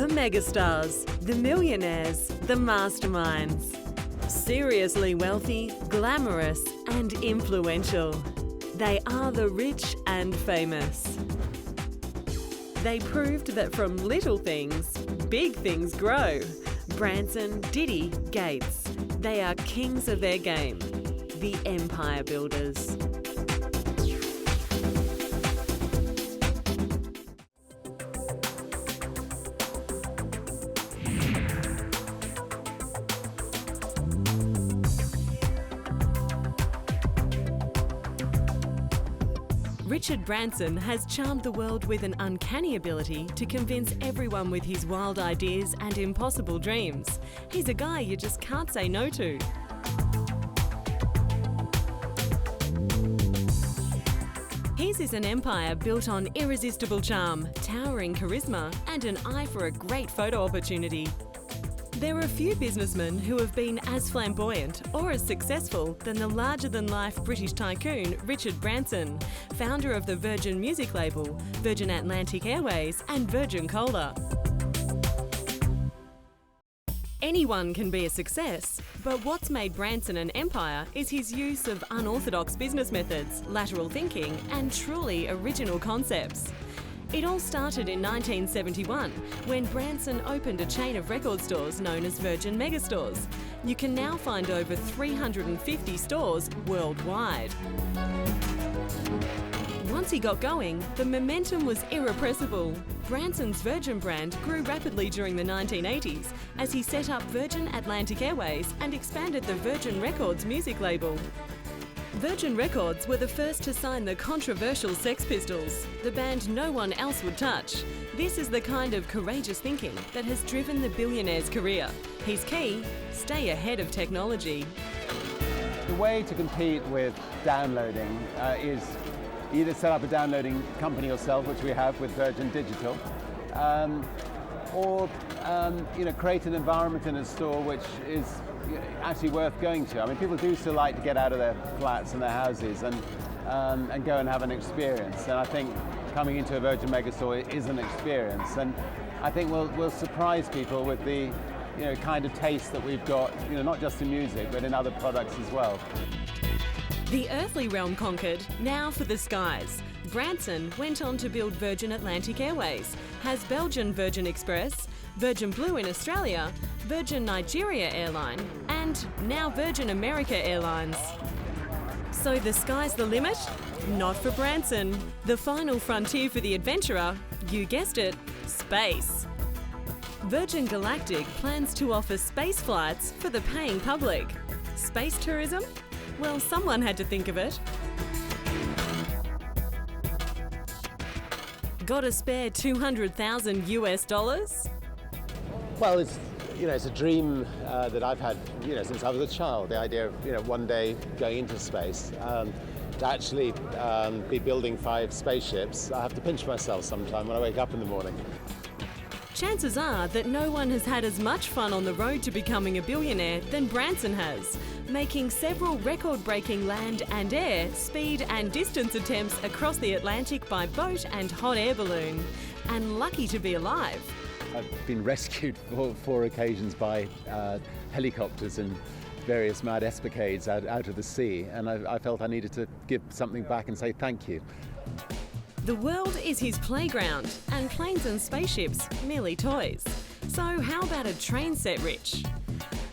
The megastars, the millionaires, the masterminds. Seriously wealthy, glamorous and influential. They are the rich and famous. They proved that from little things, big things grow. Branson, Diddy, Gates. They are kings of their game. The empire builders. Richard Branson has charmed the world with an uncanny ability to convince everyone with his wild ideas and impossible dreams. He's a guy you just can't say no to. His is an empire built on irresistible charm, towering charisma, and an eye for a great photo opportunity. There are few businessmen who have been as flamboyant or as successful than the larger-than-life British tycoon Richard Branson, founder of the Virgin music label, Virgin Atlantic Airways and Virgin Cola. Anyone can be a success, but what's made Branson an empire is his use of unorthodox business methods, lateral thinking and truly original concepts. It all started in 1971 when Branson opened a chain of record stores known as Virgin Megastores. You can now find over 350 stores worldwide. Once he got going, the momentum was irrepressible. Branson's Virgin brand grew rapidly during the 1980s as he set up Virgin Atlantic Airways and expanded the Virgin Records music label. Virgin Records were the first to sign the controversial Sex Pistols, the band no one else would touch. This is the kind of courageous thinking that has driven the billionaire's career. His key: stay ahead of technology. The way to compete with downloading is either set up a downloading company yourself, which we have with Virgin Digital, or create an environment in a store which is actually worth going to. I mean, people do still like to get out of their flats and their houses and go and have an experience. And I think coming into a Virgin Megastore is an experience. And I think we'll surprise people with the kind of taste that we've got, not just in music, but in other products as well. The earthly realm conquered, now for the skies. Branson went on to build Virgin Atlantic Airways, has Belgian Virgin Express, Virgin Blue in Australia, Virgin Nigeria Airline, and now Virgin America Airlines. So the sky's the limit? Not for Branson. The final frontier for the adventurer, you guessed it, space. Virgin Galactic plans to offer space flights for the paying public. Space tourism? Well, someone had to think of it. Got a spare $200,000 US? Well, it's a dream that I've had, since I was a child. The idea of, one day going into space. To actually be building 5 spaceships, I have to pinch myself sometime when I wake up in the morning. Chances are that no one has had as much fun on the road to becoming a billionaire than Branson has, making several record-breaking land and air, speed and distance attempts across the Atlantic by boat and hot air balloon. And lucky to be alive. I've been rescued for 4 occasions by helicopters in various mad escapades out of the sea, and I felt I needed to give something back and say thank you. The world is his playground, and planes and spaceships merely toys. So how about a train set rich?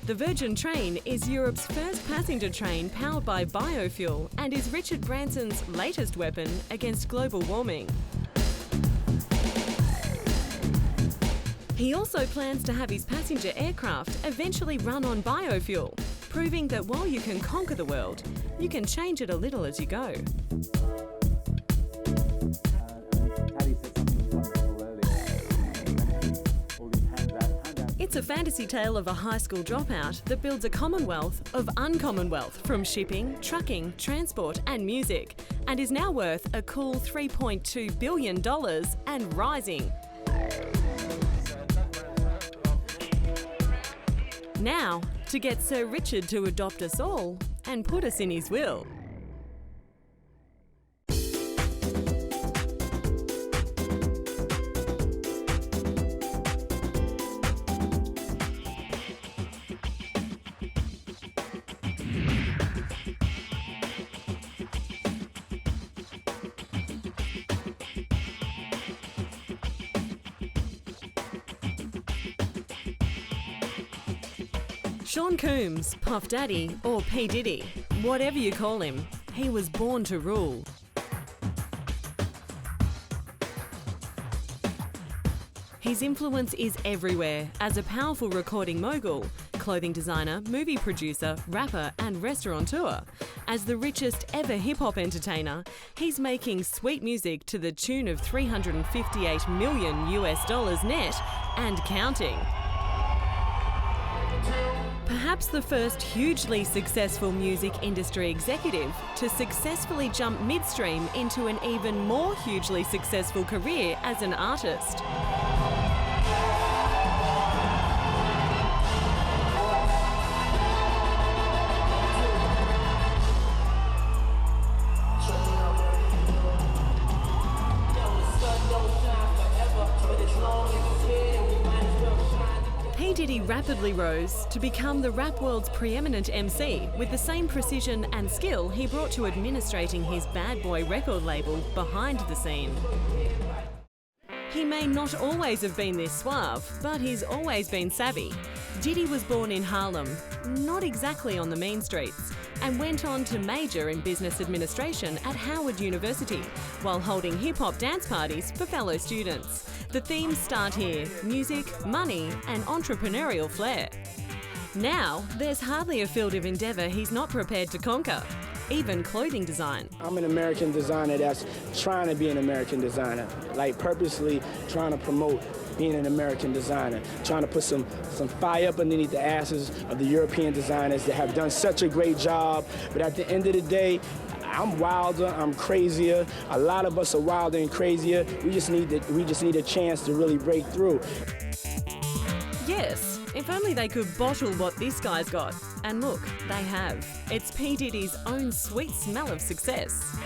The Virgin Train is Europe's first passenger train powered by biofuel and is Richard Branson's latest weapon against global warming. He also plans to have his passenger aircraft eventually run on biofuel, proving that while you can conquer the world, you can change it a little as you go. It's a fantasy tale of a high school dropout that builds a commonwealth of uncommon wealth from shipping, trucking, transport and music, and is now worth a cool $3.2 billion and rising. Now, to get Sir Richard to adopt us all and put us in his will. Sean Combs, Puff Daddy, or P. Diddy, whatever you call him, he was born to rule. His influence is everywhere as a powerful recording mogul, clothing designer, movie producer, rapper and restaurateur. As the richest ever hip-hop entertainer, he's making sweet music to the tune of $358 million net and counting. Perhaps the first hugely successful music industry executive to successfully jump midstream into an even more hugely successful career as an artist. Diddy rapidly rose to become the rap world's preeminent MC with the same precision and skill he brought to administrating his bad boy record label behind the scene. He may not always have been this suave, but he's always been savvy. Diddy was born in Harlem, not exactly on the mean streets, and went on to major in business administration at Howard University, while holding hip-hop dance parties for fellow students. The themes start here: music, money, and entrepreneurial flair. Now, there's hardly a field of endeavour he's not prepared to conquer, even clothing design. I'm an American designer that's trying to be an American designer, like purposely trying to promote being an American designer, trying to put some fire up underneath the asses of the European designers that have done such a great job. But at the end of the day, I'm wilder, I'm crazier. A lot of us are wilder and crazier. We just need a chance to really break through. Yes, if only they could bottle what this guy's got. And look, they have. It's P. Diddy's own sweet smell of success.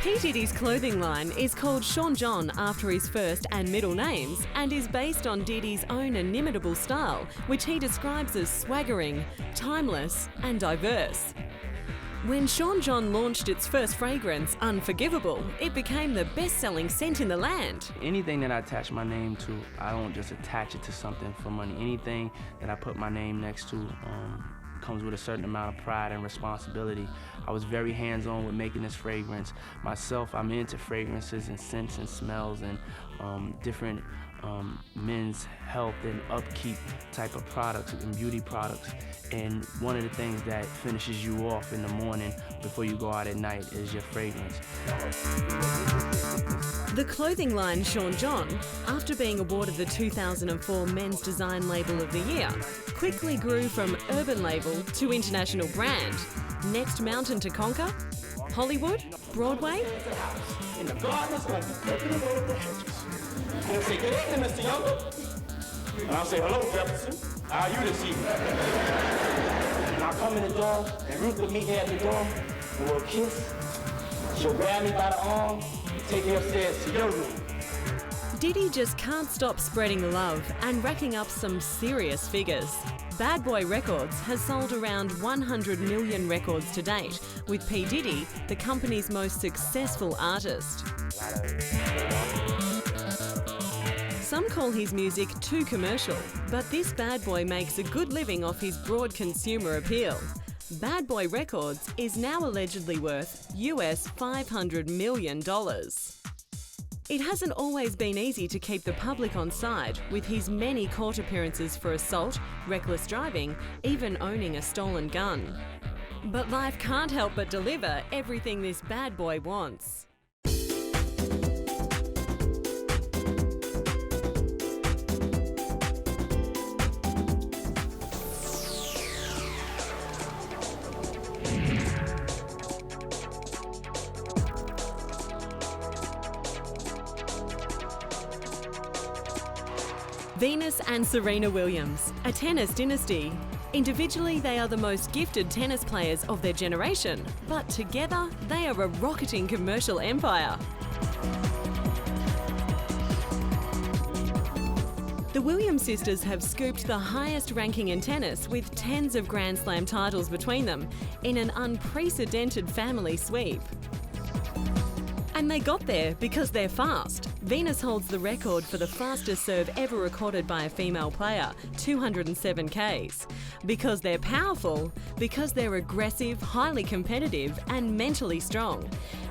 P. Diddy's clothing line is called Sean John after his first and middle names and is based on Diddy's own inimitable style, which he describes as swaggering, timeless and diverse. When Sean John launched its first fragrance, Unforgivable, it became the best-selling scent in the land. Anything that I attach my name to, I don't just attach it to something for money. Anything that I put my name next to comes with a certain amount of pride and responsibility. I was very hands-on with making this fragrance. Myself, I'm into fragrances and scents and smells and different men's health and upkeep type of products and beauty products. And one of the things that finishes you off in the morning before you go out at night is your fragrance. The clothing line Sean John, after being awarded the 2004 Men's Design Label of the Year, quickly grew from urban label to international brand. Next mountain to conquer? Hollywood? Broadway? In the gardeners, like the picking away the hedges. And they'll say, good evening, Mr. Younger. And I'll say, hello, Jefferson. How are you this evening? And I'll come in the door, and Ruth will meet me at the door, and we'll kiss. She'll grab me by the arm and take me upstairs to your room. Diddy just can't stop spreading the love and racking up some serious figures. Bad Boy Records has sold around 100 million records to date, with P. Diddy the company's most successful artist. Some call his music too commercial, but this bad boy makes a good living off his broad consumer appeal. Bad Boy Records is now allegedly worth US $500 million. It hasn't always been easy to keep the public on side with his many court appearances for assault, reckless driving, even owning a stolen gun. But life can't help but deliver everything this bad boy wants. Venus and Serena Williams, a tennis dynasty. Individually, they are the most gifted tennis players of their generation, but together, they are a rocketing commercial empire. The Williams sisters have scooped the highest ranking in tennis with tens of Grand Slam titles between them in an unprecedented family sweep. And they got there because they're fast. Venus holds the record for the fastest serve ever recorded by a female player, 207 Ks. Because they're powerful, because they're aggressive, highly competitive and mentally strong.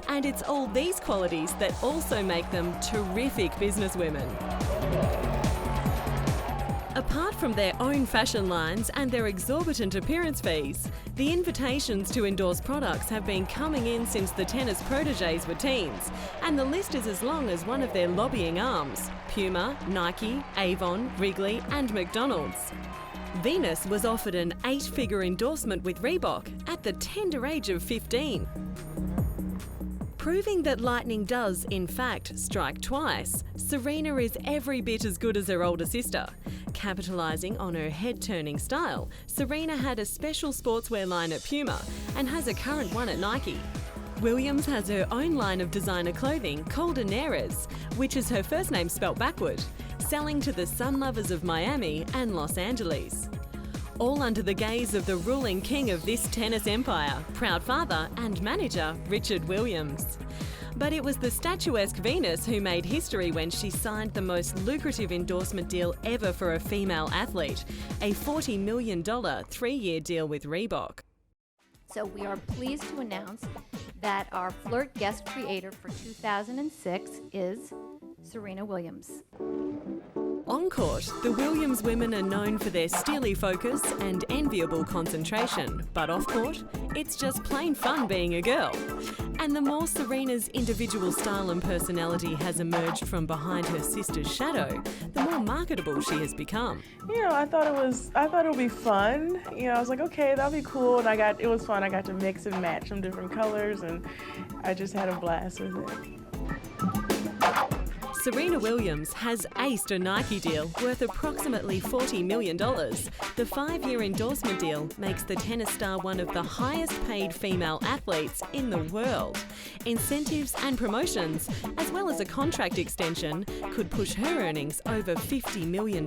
And it's all these qualities that also make them terrific businesswomen. Apart from their own fashion lines and their exorbitant appearance fees, the invitations to endorse products have been coming in since the tennis proteges were teens, and the list is as long as one of their lobbying arms: Puma, Nike, Avon, Wrigley and McDonald's. Venus was offered an 8-figure endorsement with Reebok at the tender age of 15. Proving that lightning does, in fact, strike twice, Serena is every bit as good as her older sister. Capitalising on her head-turning style, Serena had a special sportswear line at Puma and has a current one at Nike. Williams has her own line of designer clothing called Edward, which is her first name spelt backward, selling to the sun lovers of Miami and Los Angeles. All under the gaze of the ruling king of this tennis empire, proud father and manager Richard Williams. But it was the statuesque Venus who made history when she signed the most lucrative endorsement deal ever for a female athlete, a $40 million 3-year deal with Reebok. So we are pleased to announce that our Flirt guest creator for 2006 is Serena Williams. On court, the Williams women are known for their steely focus and enviable concentration, but off court, it's just plain fun being a girl. And the more Serena's individual style and personality has emerged from behind her sister's shadow, the more marketable she has become. You know, I thought it would be fun. You know, I was like, okay, that'll be cool. And it was fun. I got to mix and match some different colors, and I just had a blast with it. Serena Williams has aced a Nike deal worth approximately $40 million. The 5-year endorsement deal makes the tennis star one of the highest paid female athletes in the world. Incentives and promotions, as well as a contract extension, could push her earnings over $50 million.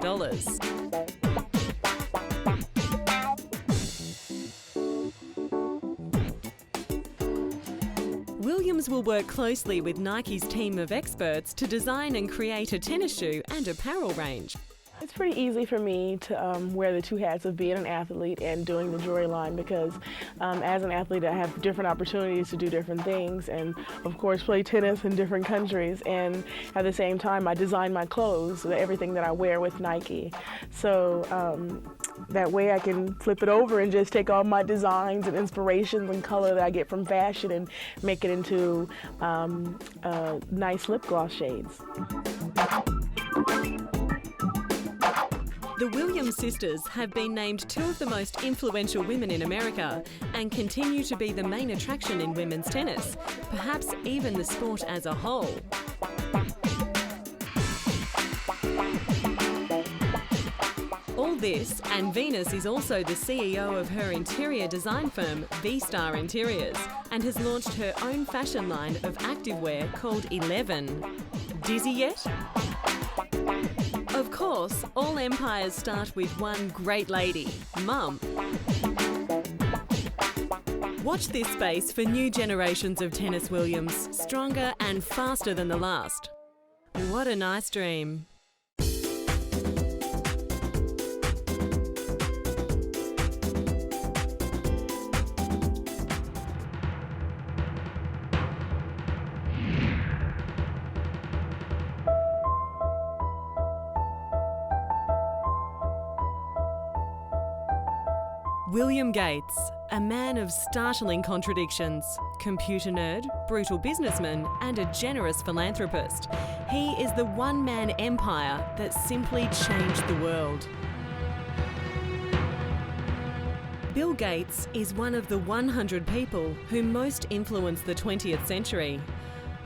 Williams will work closely with Nike's team of experts to design and create a tennis shoe and apparel range. It's pretty easy for me to wear the two hats of being an athlete and doing the jewelry line because as an athlete I have different opportunities to do different things and of course play tennis in different countries, and at the same time I design my clothes, everything that I wear with Nike. So that way I can flip it over and just take all my designs and inspirations and color that I get from fashion and make it into nice lip gloss shades. The Williams sisters have been named 2 of the most influential women in America and continue to be the main attraction in women's tennis, perhaps even the sport as a whole. All this, and Venus is also the CEO of her interior design firm, V-Star Interiors, and has launched her own fashion line of activewear called 11. Dizzy yet? Of course, all empires start with one great lady, Mum. Watch this space for new generations of tennis Williams, stronger and faster than the last. What a nice dream. William Gates, a man of startling contradictions, computer nerd, brutal businessman and a generous philanthropist. He is the one-man empire that simply changed the world. Bill Gates is one of the 100 people who most influenced the 20th century.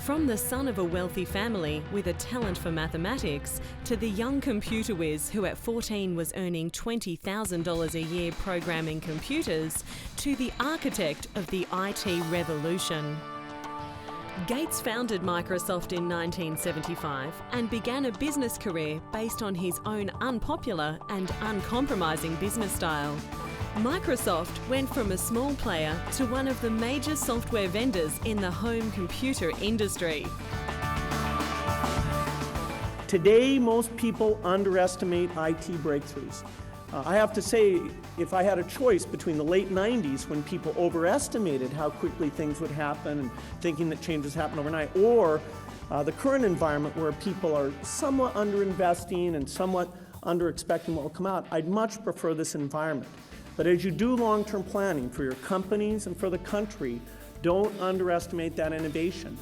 From the son of a wealthy family with a talent for mathematics to the young computer whiz who at 14 was earning $20,000 a year programming computers to the architect of the IT revolution. Gates founded Microsoft in 1975 and began a business career based on his own unpopular and uncompromising business style. Microsoft went from a small player to one of the major software vendors in the home computer industry. Today, most people underestimate IT breakthroughs. I have to say, if I had a choice between the late 90s, when people overestimated how quickly things would happen and thinking that changes happen overnight, or the current environment where people are somewhat underinvesting and somewhat under-expecting what will come out, I'd much prefer this environment. But as you do long-term planning for your companies and for the country, don't underestimate that innovation.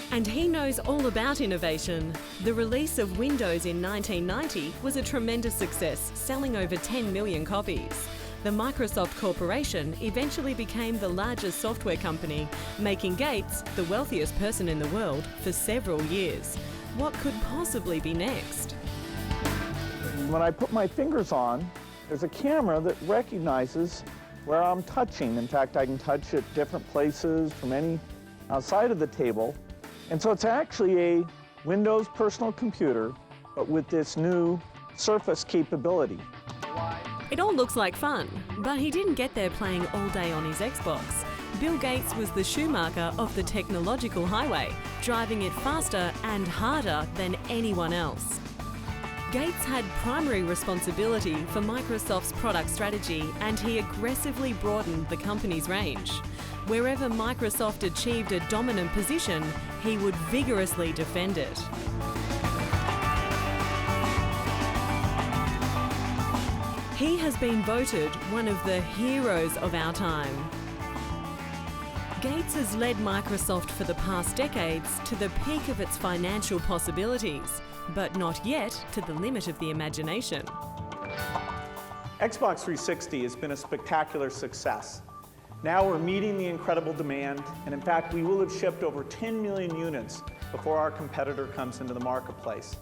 And he knows all about innovation. The release of Windows in 1990 was a tremendous success, selling over 10 million copies. The Microsoft Corporation eventually became the largest software company, making Gates the wealthiest person in the world for several years. What could possibly be next? When I put my fingers on, there's a camera that recognizes where I'm touching. In fact, I can touch at different places from any side of the table. And so it's actually a Windows personal computer, but with this new Surface capability. It all looks like fun, but he didn't get there playing all day on his Xbox. Bill Gates was the Schumacher of the technological highway, driving it faster and harder than anyone else. Gates had primary responsibility for Microsoft's product strategy, and he aggressively broadened the company's range. Wherever Microsoft achieved a dominant position, he would vigorously defend it. He has been voted one of the heroes of our time. Gates has led Microsoft for the past decades to the peak of its financial possibilities, but not yet to the limit of the imagination. Xbox 360 has been a spectacular success. Now we're meeting the incredible demand, and in fact, we will have shipped over 10 million units before our competitor comes into the marketplace.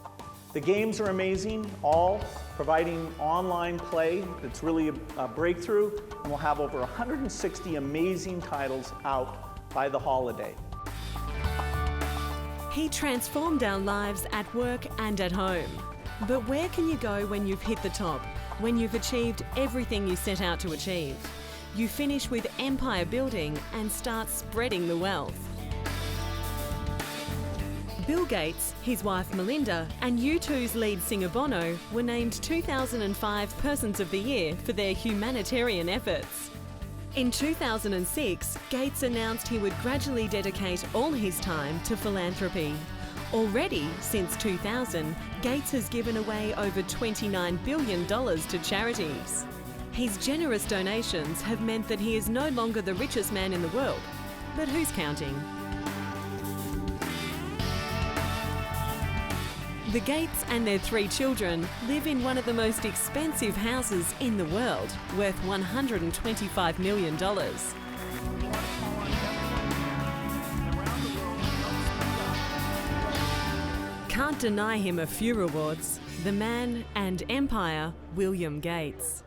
The games are amazing, all providing online play that's really a breakthrough, and we'll have over 160 amazing titles out by the holiday. He transformed our lives at work and at home. But where can you go when you've hit the top, when you've achieved everything you set out to achieve? You finish with empire building and start spreading the wealth. Bill Gates, his wife Melinda, and U2's lead singer Bono were named 2005 Persons of the Year for their humanitarian efforts. In 2006, Gates announced he would gradually dedicate all his time to philanthropy. Already, since 2000, Gates has given away over $29 billion to charities. His generous donations have meant that he is no longer the richest man in the world, but who's counting? The Gates and their 3 children live in one of the most expensive houses in the world, worth $125 million. Can't deny him a few rewards. The man and empire, William Gates.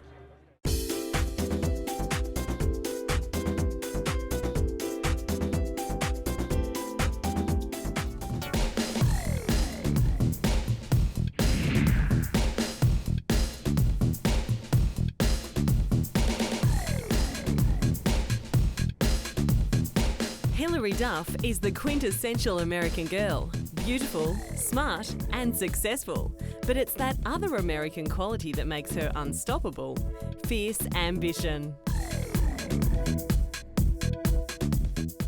Hilary Duff is the quintessential American girl. Beautiful, smart and successful. But it's that other American quality that makes her unstoppable: fierce ambition.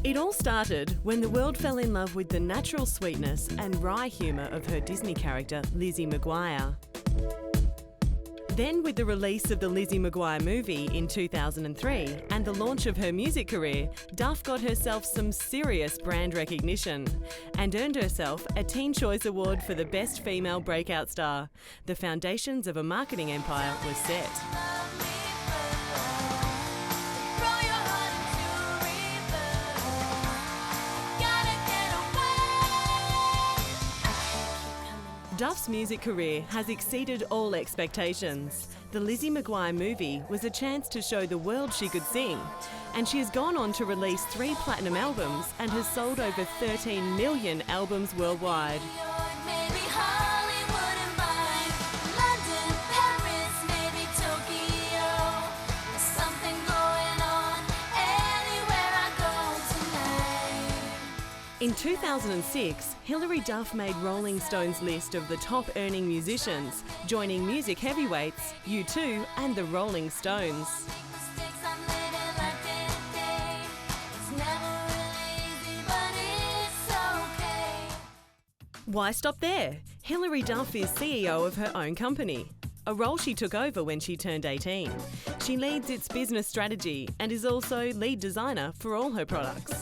It all started when the world fell in love with the natural sweetness and wry humour of her Disney character, Lizzie McGuire. Then with the release of the Lizzie McGuire movie in 2003 and the launch of her music career, Duff got herself some serious brand recognition and earned herself a Teen Choice Award for the Best Female Breakout Star. The foundations of a marketing empire were set. Duff's music career has exceeded all expectations. The Lizzie McGuire movie was a chance to show the world she could sing, and she has gone on to release 3 platinum albums and has sold over 13 million albums worldwide. In 2006, Hilary Duff made Rolling Stone's list of the top earning musicians, joining music heavyweights U2 and the Rolling Stones. Why stop there? Hilary Duff is CEO of her own company, a role she took over when she turned 18. She leads its business strategy and is also lead designer for all her products.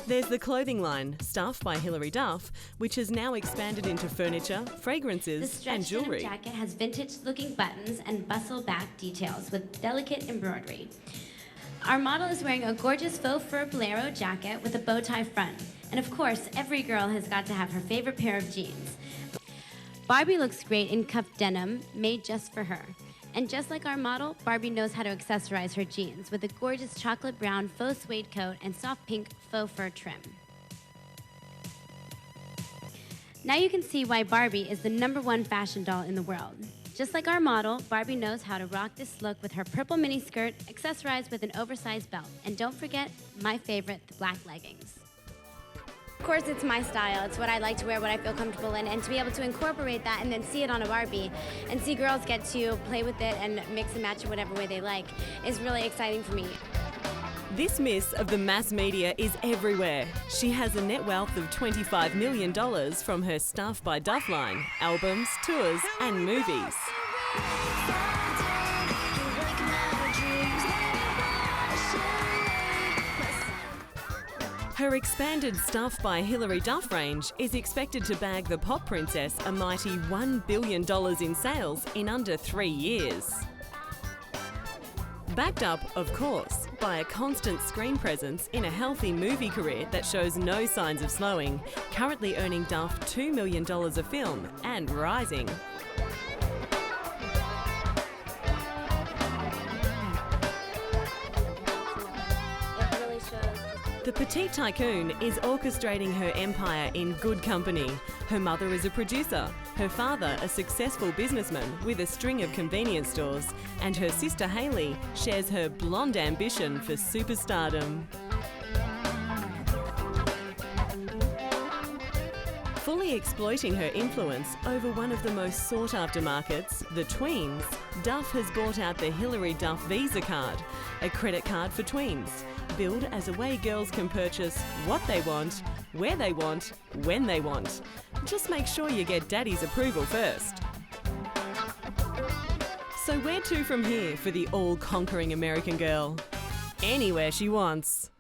There's the clothing line, Stuff by Hilary Duff, which has now expanded into furniture, fragrances and jewellery. The stretched jacket has vintage-looking buttons and bustle back details with delicate embroidery. Our model is wearing a gorgeous faux fur bolero jacket with a bow tie front. And of course, every girl has got to have her favorite pair of jeans. Barbie looks great in cuffed denim, made just for her. And just like our model, Barbie knows how to accessorize her jeans with a gorgeous chocolate brown faux suede coat and soft pink faux fur trim. Now you can see why Barbie is the #1 fashion doll in the world. Just like our model, Barbie knows how to rock this look with her purple miniskirt, accessorized with an oversized belt. And don't forget, my favorite, the black leggings. Of course, it's my style. It's what I like to wear, what I feel comfortable in, and to be able to incorporate that and then see it on a Barbie and see girls get to play with it and mix and match it whatever way they like is really exciting for me. This miss of the mass media is everywhere. She has a net wealth of $25 million from her Stuff by Duff line, albums, tours and movies. Her expanded Stuff by Hilary Duff range is expected to bag the pop princess a mighty $1 billion in sales in under 3 years. Backed up, of course, by a constant screen presence in a healthy movie career that shows no signs of slowing, currently earning Duff $2 million a film and rising. The petite tycoon is orchestrating her empire in good company. Her mother is a producer, her father a successful businessman with a string of convenience stores, and her sister Hayley shares her blonde ambition for superstardom. Fully exploiting her influence over one of the most sought-after markets, the tweens, Duff has brought out the Hilary Duff Visa card, a credit card for tweens, billed as a way girls can purchase what they want, where they want, when they want. Just make sure you get Daddy's approval first. So where to from here for the all-conquering American girl? Anywhere she wants.